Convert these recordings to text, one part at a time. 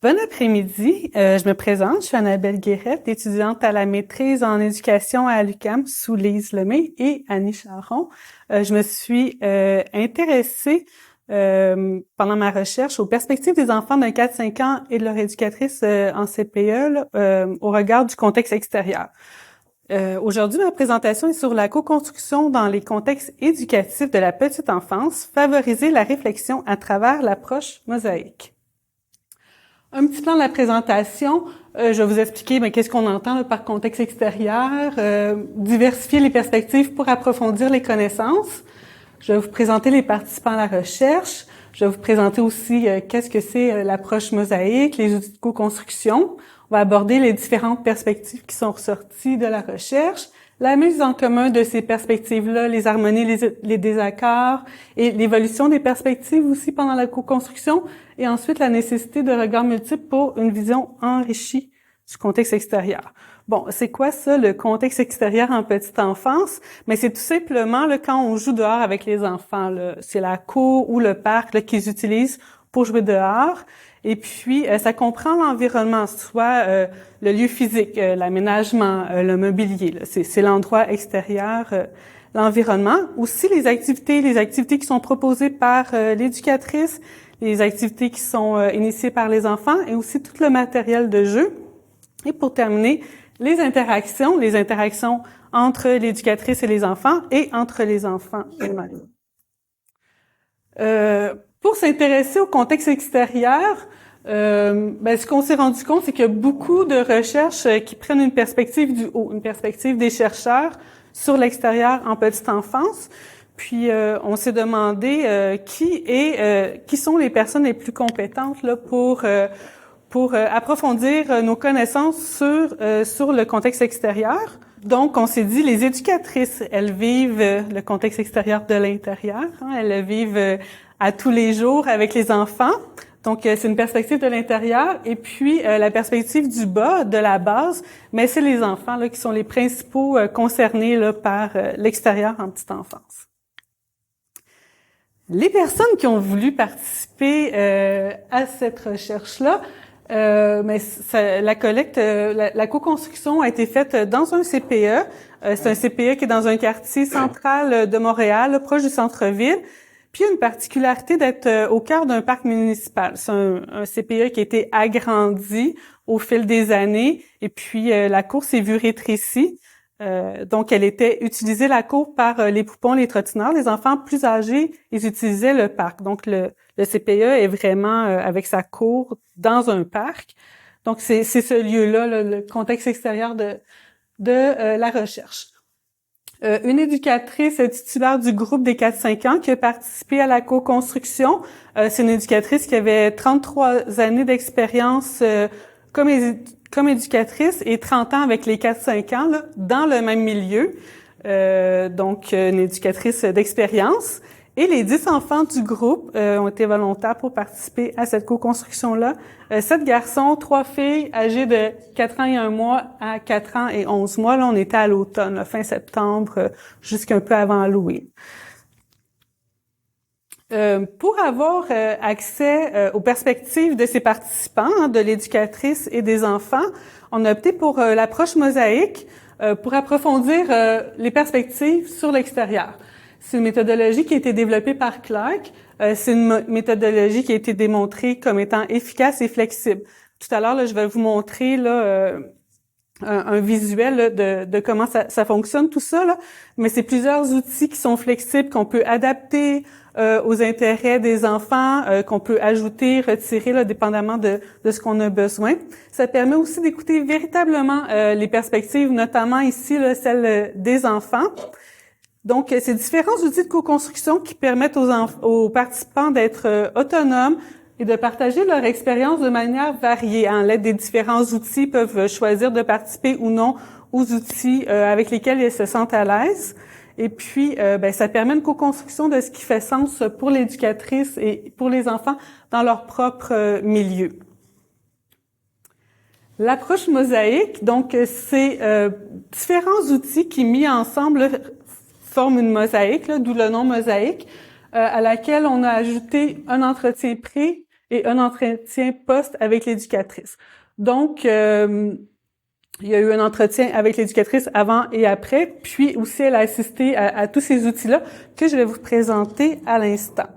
Bon après-midi, je me présente, je suis Annabelle Guérette, étudiante à la maîtrise en éducation à l'UQAM sous Lise Lemay et Annie Charron. Je me suis intéressée pendant ma recherche aux perspectives des enfants de 4-5 ans et de leur éducatrice en CPE au regard du contexte extérieur. Aujourd'hui, ma présentation est sur la co-construction dans les contextes éducatifs de la petite enfance, favoriser la réflexion à travers l'approche mosaïque. Un petit plan de la présentation, je vais vous expliquer qu'est-ce qu'on entend là, par contexte extérieur, diversifier les perspectives pour approfondir les connaissances. Je vais vous présenter les participants à la recherche. Je vais vous présenter aussi qu'est-ce que c'est l'approche mosaïque, les outils de co-construction. On va aborder les différentes perspectives qui sont ressorties de la recherche, la mise en commun de ces perspectives-là, les harmonies, les désaccords et l'évolution des perspectives aussi pendant la co-construction, et ensuite la nécessité de regards multiples pour une vision enrichie du contexte extérieur. Bon, c'est quoi ça, le contexte extérieur en petite enfance? Mais c'est tout simplement là, quand on joue dehors avec les enfants. C'est la cour ou le parc là, qu'ils utilisent pour jouer dehors. Et puis, ça comprend l'environnement, soit le lieu physique, l'aménagement, le mobilier. Là, c'est l'endroit extérieur, l'environnement. Aussi les activités qui sont proposées par l'éducatrice, les activités qui sont initiées par les enfants et aussi tout le matériel de jeu. Et pour terminer, les interactions entre l'éducatrice et les enfants et entre les enfants eux-mêmes. Pour s'intéresser au contexte extérieur, ce qu'on s'est rendu compte, c'est qu'il y a beaucoup de recherches qui prennent une perspective du haut, une perspective des chercheurs sur l'extérieur en petite enfance. Puis on s'est demandé qui sont les personnes les plus compétentes là pour approfondir nos connaissances sur le contexte extérieur. Donc, on s'est dit, les éducatrices, elles vivent le contexte extérieur de l'intérieur. Elles le vivent à tous les jours avec les enfants. Donc, c'est une perspective de l'intérieur. Et puis, la perspective du bas, de la base, mais c'est les enfants là qui sont les principaux concernés là, par l'extérieur en petite enfance. Les personnes qui ont voulu participer à cette recherche-là, la collecte, la co-construction a été faite dans un CPE. C'est un CPE qui est dans un quartier central de Montréal, proche du centre-ville. Puis il y a une particularité d'être au cœur d'un parc municipal. C'est un CPE qui a été agrandi au fil des années. Et puis la cour s'est vue rétrécie. Donc elle était utilisée la cour par les poupons, les trottineurs. Les enfants plus âgés, ils utilisaient le parc. Donc le CPE est vraiment avec sa cour dans un parc. Donc c'est ce lieu-là, le contexte extérieur de la recherche. Une éducatrice titulaire du groupe des 4-5 ans qui a participé à la co-construction. C'est une éducatrice qui avait 33 années d'expérience comme éducatrice et 30 ans avec les 4-5 ans là, dans le même milieu. Donc, une éducatrice d'expérience. Et les 10 enfants du groupe ont été volontaires pour participer à cette co-construction-là. 7 garçons, 3 filles âgées de 4 ans et 1 mois à 4 ans et 11 mois. Là, on était à l'automne, fin septembre, jusqu'un peu avant Halloween. Pour avoir accès aux perspectives de ces participants, de l'éducatrice et des enfants, on a opté pour l'approche mosaïque pour approfondir les perspectives sur l'extérieur. C'est une méthodologie qui a été développée par Clark. C'est une méthodologie qui a été démontrée comme étant efficace et flexible. Tout à l'heure, là, je vais vous montrer là, un visuel là, de comment ça fonctionne, tout ça. Là. Mais c'est plusieurs outils qui sont flexibles, qu'on peut adapter aux intérêts des enfants, qu'on peut ajouter, retirer, là, dépendamment de ce qu'on a besoin. Ça permet aussi d'écouter véritablement les perspectives, notamment ici là, celles des enfants. Donc, c'est différents outils de co-construction qui permettent aux participants d'être autonomes et de partager leur expérience de manière variée. En l'aide des différents outils, ils peuvent choisir de participer ou non aux outils avec lesquels ils se sentent à l'aise. Et puis, ça permet une co-construction de ce qui fait sens pour l'éducatrice et pour les enfants dans leur propre milieu. L'approche mosaïque, donc, c'est différents outils qui, mis ensemble, forment une mosaïque, là, d'où le nom mosaïque, à laquelle on a ajouté un entretien pré et un entretien post avec l'éducatrice. Donc, il y a eu un entretien avec l'éducatrice avant et après, puis aussi elle a assisté à tous ces outils-là que je vais vous présenter à l'instant.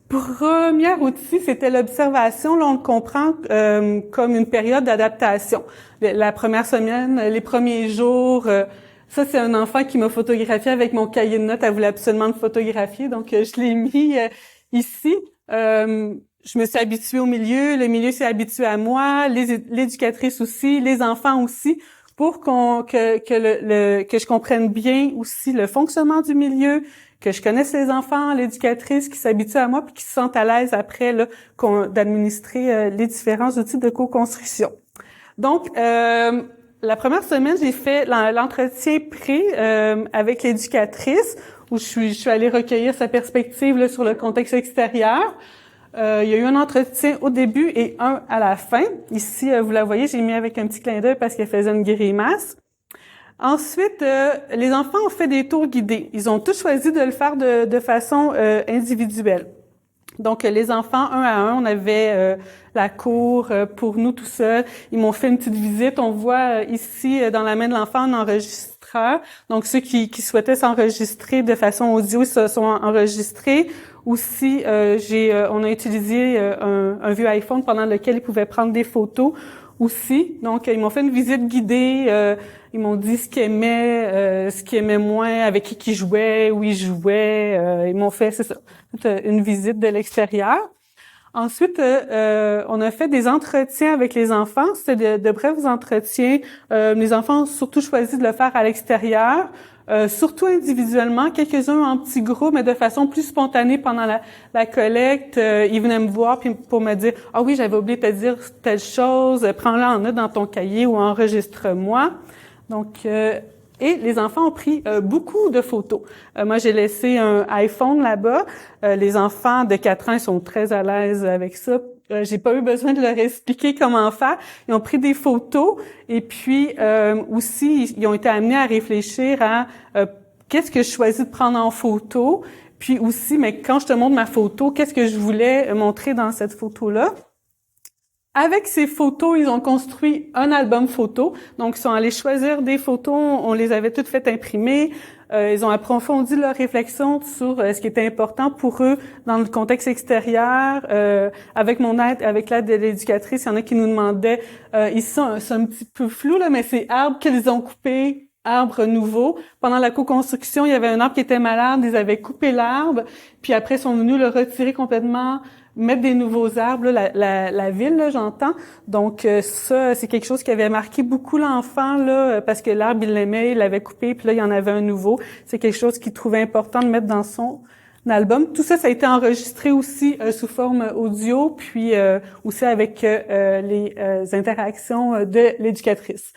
Premier outil, c'était l'observation. Là, on le comprend comme une période d'adaptation. La première semaine, les premiers jours, ça, c'est un enfant qui m'a photographié avec mon cahier de notes. Elle voulait absolument me photographier, donc je l'ai mis ici. Je me suis habituée au milieu, le milieu s'est habitué à moi, l'éducatrice aussi, les enfants aussi, pour que je comprenne bien aussi le fonctionnement du milieu, que je connaisse les enfants, l'éducatrice qui s'habitue à moi puis qui se sentent à l'aise après là d'administrer les différents outils de co-construction. Donc la première semaine, j'ai fait l'entretien pré avec l'éducatrice où je suis allée recueillir sa perspective là, sur le contexte extérieur. Il y a eu un entretien au début et un à la fin. Ici, vous la voyez, j'ai mis avec un petit clin d'œil parce qu'elle faisait une grimace. Ensuite, les enfants ont fait des tours guidés. Ils ont tous choisi de le faire de façon individuelle. Donc, les enfants, un à un, on avait la cour pour nous tout seuls. Ils m'ont fait une petite visite. On voit ici, dans la main de l'enfant, un enregistreur. Donc, ceux qui souhaitaient s'enregistrer de façon audio se sont enregistrés. Aussi, on a utilisé un vieux iPhone pendant lequel ils pouvaient prendre des photos aussi. Donc, ils m'ont fait une visite guidée. Ils m'ont dit ce qu'ils aimaient moins, avec qui ils jouaient, où ils jouaient. Ils m'ont fait, c'est ça, une visite de l'extérieur. Ensuite, on a fait des entretiens avec les enfants. C'était de brefs entretiens. Les enfants ont surtout choisi de le faire à l'extérieur. Surtout individuellement, quelques-uns en petits groupes, mais de façon plus spontanée pendant la collecte. Ils venaient me voir puis pour me dire « Ah oui, j'avais oublié de te dire telle chose, prends-la en note dans ton cahier ou enregistre-moi ». Donc, et les enfants ont pris beaucoup de photos. Moi, j'ai laissé un iPhone là-bas. Les enfants de 4 ans, ils sont très à l'aise avec ça. J'ai pas eu besoin de leur expliquer comment faire. Ils ont pris des photos et puis aussi, ils ont été amenés à réfléchir à qu'est-ce que je choisis de prendre en photo. Puis aussi, mais quand je te montre ma photo, qu'est-ce que je voulais montrer dans cette photo-là? Avec ces photos, ils ont construit un album photo. Donc, ils sont allés choisir des photos. On les avait toutes faites imprimer. Ils ont approfondi leur réflexion sur ce qui était important pour eux dans le contexte extérieur. Avec mon aide, avec l'aide de l'éducatrice, il y en a qui nous demandaient, ici c'est un petit peu flou, là, mais c'est arbres qu'ils ont coupés, arbres nouveaux. Pendant la co-construction, il y avait un arbre qui était malade, ils avaient coupé l'arbre, puis après, ils sont venus le retirer complètement, mettre des nouveaux arbres, là, la ville, là, j'entends. Donc ça, c'est quelque chose qui avait marqué beaucoup l'enfant, là, parce que l'arbre, il l'aimait, il l'avait coupé, puis là, il y en avait un nouveau. C'est quelque chose qu'il trouvait important de mettre dans son album. Tout ça, ça a été enregistré aussi sous forme audio, puis aussi avec les interactions de l'éducatrice.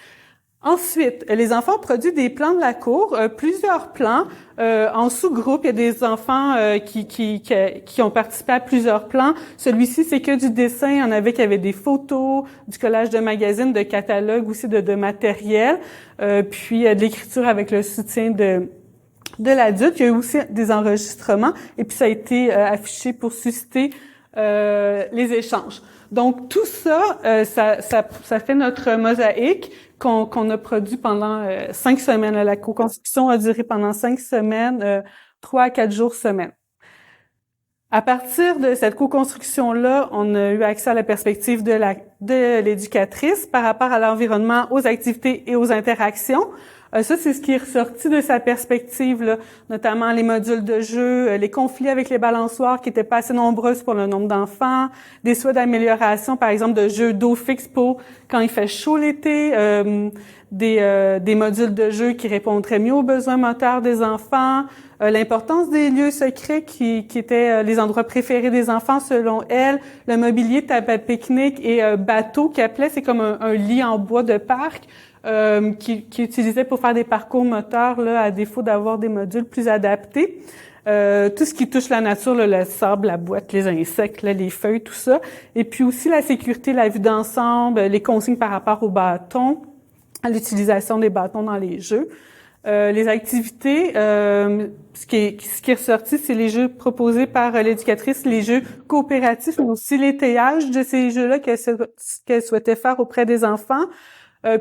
Ensuite, les enfants ont produit des plans de la cour, plusieurs plans en sous-groupe. Il y a des enfants qui ont participé à plusieurs plans. Celui-ci, c'est que du dessin. Il y en avait qui avaient des photos, du collage de magazines, de catalogues, aussi de matériel, puis de l'écriture avec le soutien de l'adulte. Il y a eu aussi des enregistrements et puis ça a été affiché pour susciter les échanges. Donc tout ça, ça fait notre mosaïque qu'on a produit pendant 5 semaines. La co-construction a duré pendant 5 semaines, 3 à 4 jours semaine. À partir de cette co-construction-là, on a eu accès à la perspective de l'éducatrice par rapport à l'environnement, aux activités et aux interactions. Ça, c'est ce qui est ressorti de sa perspective, là, notamment les modules de jeu, les conflits avec les balançoires qui étaient pas assez nombreuses pour le nombre d'enfants, des souhaits d'amélioration, par exemple, de jeux d'eau fixe pour quand il fait chaud l'été, des modules de jeu qui répondraient mieux aux besoins moteurs des enfants, l'importance des lieux secrets qui étaient les endroits préférés des enfants selon elle, le mobilier, table à pique-nique et bateau qui appelait, c'est comme un lit en bois de parc, qui utilisait pour faire des parcours moteurs là, à défaut d'avoir des modules plus adaptés. Tout ce qui touche la nature, là, le sable, la boîte, les insectes, là, les feuilles, tout ça. Et puis aussi la sécurité, la vue d'ensemble, les consignes par rapport aux bâtons, à l'utilisation des bâtons dans les jeux. Les activités, ce qui est ressorti, c'est les jeux proposés par l'éducatrice, les jeux coopératifs, mais aussi l'étayage de ces jeux-là qu'elle souhaitait faire auprès des enfants.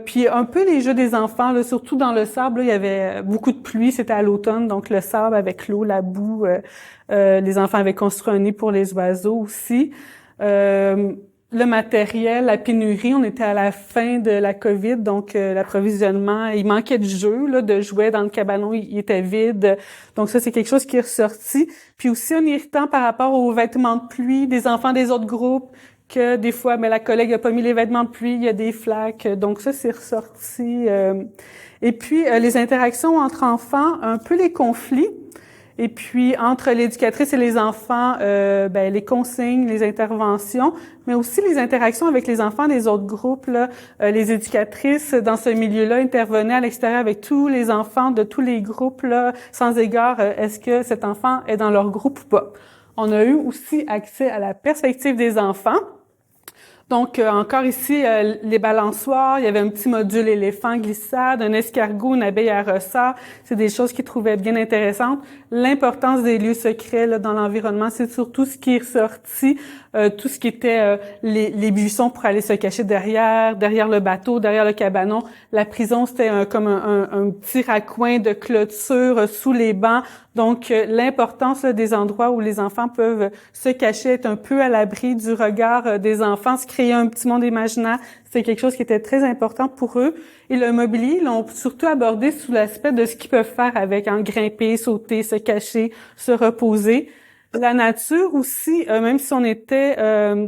Puis un peu les jeux des enfants, là, surtout dans le sable, là, il y avait beaucoup de pluie, c'était à l'automne, donc le sable avec l'eau, la boue, les enfants avaient construit un nid pour les oiseaux aussi. Le matériel, la pénurie, on était à la fin de la COVID, donc l'approvisionnement, il manquait de jeux, là, de jouets dans le cabanon, il était vide. Donc ça, c'est quelque chose qui est ressorti. Puis aussi un irritant par rapport aux vêtements de pluie des enfants des autres groupes, que des fois, mais la collègue a pas mis les vêtements de pluie, il y a des flaques. Donc ça, c'est ressorti. Et puis les interactions entre enfants, un peu les conflits. Et puis, entre l'éducatrice et les enfants, les consignes, les interventions, mais aussi les interactions avec les enfants des autres groupes. Là, les éducatrices, dans ce milieu-là, intervenaient à l'extérieur avec tous les enfants de tous les groupes, là, sans égard, est-ce que cet enfant est dans leur groupe ou pas. On a eu aussi accès à la perspective des enfants. Donc, encore ici, les balançoires, il y avait un petit module éléphant glissade, un escargot, une abeille à ressort. C'est des choses qu'ils trouvaient bien intéressantes. L'importance des lieux secrets là, dans l'environnement, c'est surtout ce qui est ressorti, tout ce qui était les buissons pour aller se cacher derrière le bateau, derrière le cabanon. La prison, c'était comme un petit raccoin de clôture sous les bancs. Donc, l'importance là, des endroits où les enfants peuvent se cacher, être un peu à l'abri du regard des enfants, se créer un petit monde imaginaire, c'est quelque chose qui était très important pour eux. Et le mobilier, ils l'ont surtout abordé sous l'aspect de ce qu'ils peuvent faire avec, grimper, sauter, se cacher, se reposer. La nature aussi, même si on était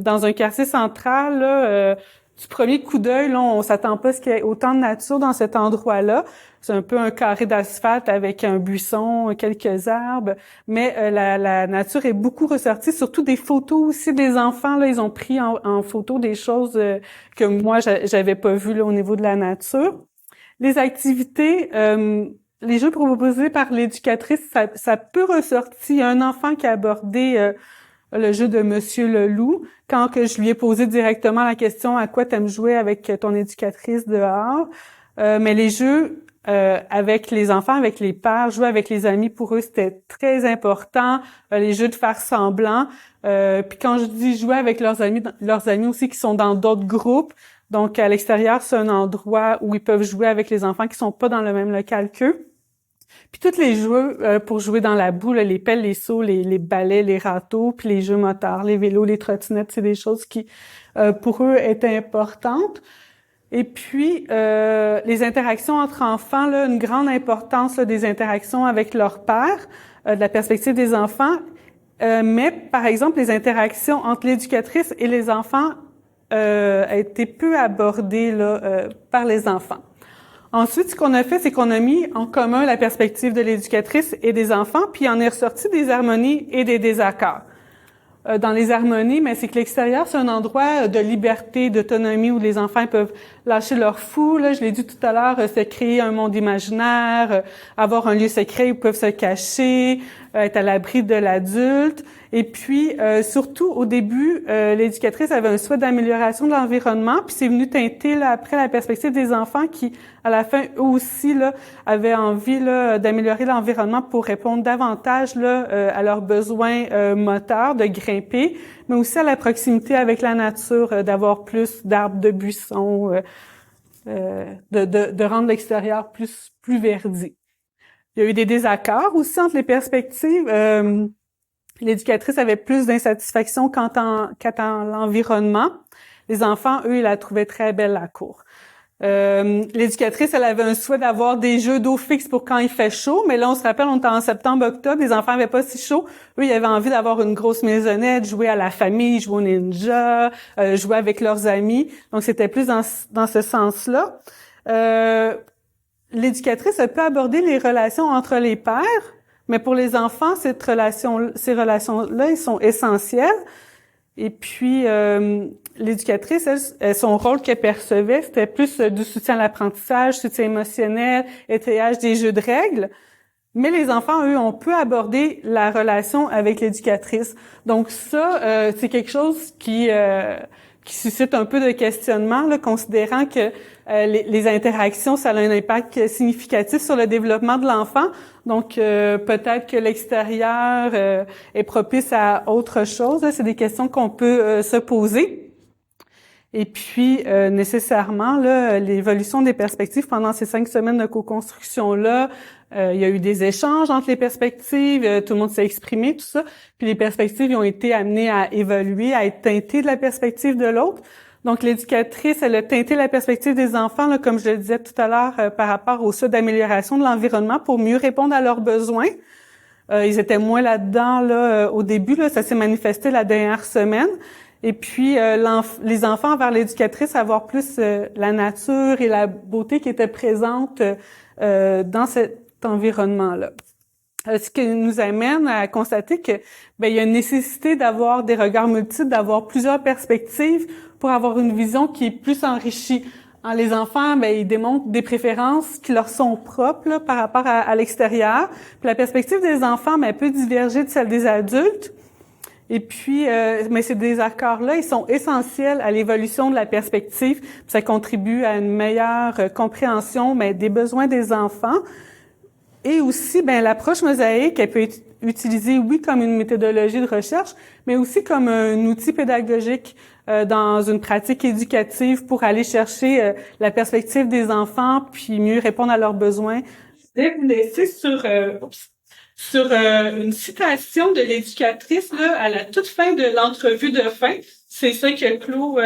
dans un quartier central, là, du premier coup d'œil, là, on s'attend pas à ce qu'il y ait autant de nature dans cet endroit-là. C'est un peu un carré d'asphalte avec un buisson, quelques arbres, mais la nature est beaucoup ressortie, surtout des photos aussi des enfants. Là, ils ont pris en photo des choses que moi, j'avais pas vues là, au niveau de la nature. Les activités, les jeux proposés par l'éducatrice, ça peut ressortir. Il y a un enfant qui a abordé le jeu de Monsieur le Loup, quand que je lui ai posé directement la question « À quoi t'aimes jouer avec ton éducatrice dehors? » Mais les jeux avec les enfants, avec les pères, jouer avec les amis, pour eux, c'était très important. Les jeux de faire semblant. Puis quand je dis jouer avec leurs amis aussi qui sont dans d'autres groupes, donc à l'extérieur, c'est un endroit où ils peuvent jouer avec les enfants qui sont pas dans le même local qu'eux. Puis tous les jeux pour jouer dans la boue, là, les pelles, les seaux, les balais, les râteaux, puis les jeux motards, les vélos, les trottinettes, c'est des choses qui, pour eux, étaient importantes. Et puis, les interactions entre enfants, là, une grande importance là, des interactions avec leur père, de la perspective des enfants. Mais, par exemple, les interactions entre l'éducatrice et les enfants a été peu abordées là, par les enfants. Ensuite, ce qu'on a fait, c'est qu'on a mis en commun la perspective de l'éducatrice et des enfants, puis il en est ressorti des harmonies et des désaccords. Dans les harmonies, mais c'est que l'extérieur, c'est un endroit de liberté, d'autonomie où les enfants peuvent lâcher leur fou. Là, je l'ai dit tout à l'heure, se créer un monde imaginaire, avoir un lieu secret où ils peuvent se cacher, être à l'abri de l'adulte. Et puis, surtout, au début, l'éducatrice avait un souhait d'amélioration de l'environnement, puis c'est venu teinter là, après la perspective des enfants qui, à la fin, eux aussi, là, avaient envie là, d'améliorer l'environnement pour répondre davantage là, à leurs besoins moteurs, de grimper, mais aussi à la proximité avec la nature, d'avoir plus d'arbres, de buissons, de rendre l'extérieur plus verdi. Il y a eu des désaccords aussi entre les perspectives. L'éducatrice avait plus d'insatisfaction quant à l'environnement. Les enfants, eux, ils la trouvaient très belle, la cour. L'éducatrice, elle avait un souhait d'avoir des jeux d'eau fixe pour quand il fait chaud, mais là, on se rappelle, on était en septembre-octobre, les enfants avaient pas si chaud. Eux, ils avaient envie d'avoir une grosse maisonnette, jouer à la famille, jouer au ninja, jouer avec leurs amis. Donc, c'était plus dans ce sens-là. L'éducatrice, elle peut aborder les relations entre les pairs, mais pour les enfants, ces relations-là, ils sont essentielles. Et puis, l'éducatrice, elle, son rôle qu'elle percevait, c'était plus du soutien à l'apprentissage, soutien émotionnel, étayage des jeux de règles. Mais les enfants, eux, on peut aborder la relation avec l'éducatrice. Donc ça, c'est quelque chose qui suscite un peu de questionnement, là, considérant que les interactions, ça a un impact significatif sur le développement de l'enfant. Donc, peut-être que l'extérieur est propice à autre chose. Là. C'est des questions qu'on peut se poser. Et puis, nécessairement, là, l'évolution des perspectives pendant ces 5 semaines de co-construction-là, il y a eu des échanges entre les perspectives, tout le monde s'est exprimé, tout ça. Puis les perspectives ont été amenées à évoluer, à être teintées de la perspective de l'autre. Donc, l'éducatrice, elle a teinté la perspective des enfants, là, comme je le disais tout à l'heure, par rapport au souhait d'amélioration de l'environnement pour mieux répondre à leurs besoins. Ils étaient moins là-dedans là, au début, là, ça s'est manifesté la dernière semaine. Et puis, les enfants envers l'éducatrice, avoir plus la nature et la beauté qui étaient présentes dans cet environnement-là. Ce qui nous amène à constater que il y a une nécessité d'avoir des regards multiples, d'avoir plusieurs perspectives pour avoir une vision qui est plus enrichie. Les enfants, ils démontrent des préférences qui leur sont propres là, par rapport à l'extérieur. Puis la perspective des enfants, elle peut diverger de celle des adultes. Et puis, mais ces désaccords-là, ils sont essentiels à l'évolution de la perspective. Puis ça contribue à une meilleure compréhension des besoins des enfants. Et aussi, l'approche mosaïque, elle peut être utilisée, oui, comme une méthodologie de recherche, mais aussi comme un outil pédagogique dans une pratique éducative pour aller chercher la perspective des enfants, puis mieux répondre à leurs besoins. Je vais vous laisser sur une citation de l'éducatrice là à la toute fin de l'entrevue de fin. C'est ça que clôt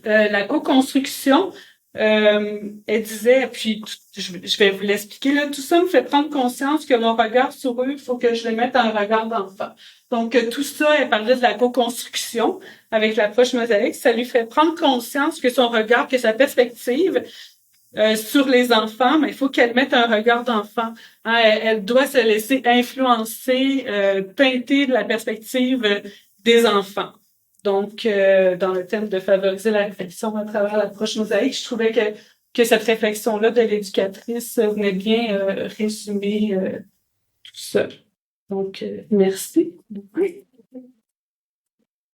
la co-construction. Elle disait, puis je vais vous l'expliquer là, tout ça me fait prendre conscience que mon regard sur eux, il faut que je le mette en regard d'enfant. Donc tout ça, elle parlait de la co-construction avec l'approche mosaïque, ça lui fait prendre conscience que son regard, que sa perspective sur les enfants, mais il faut qu'elle mette un regard d'enfant. Hein, elle doit se laisser influencer, teinter de la perspective des enfants. Donc, dans le thème de favoriser la réflexion à travers l'approche mosaïque, je trouvais que cette réflexion-là de l'éducatrice venait bien résumer tout ça. Donc, merci.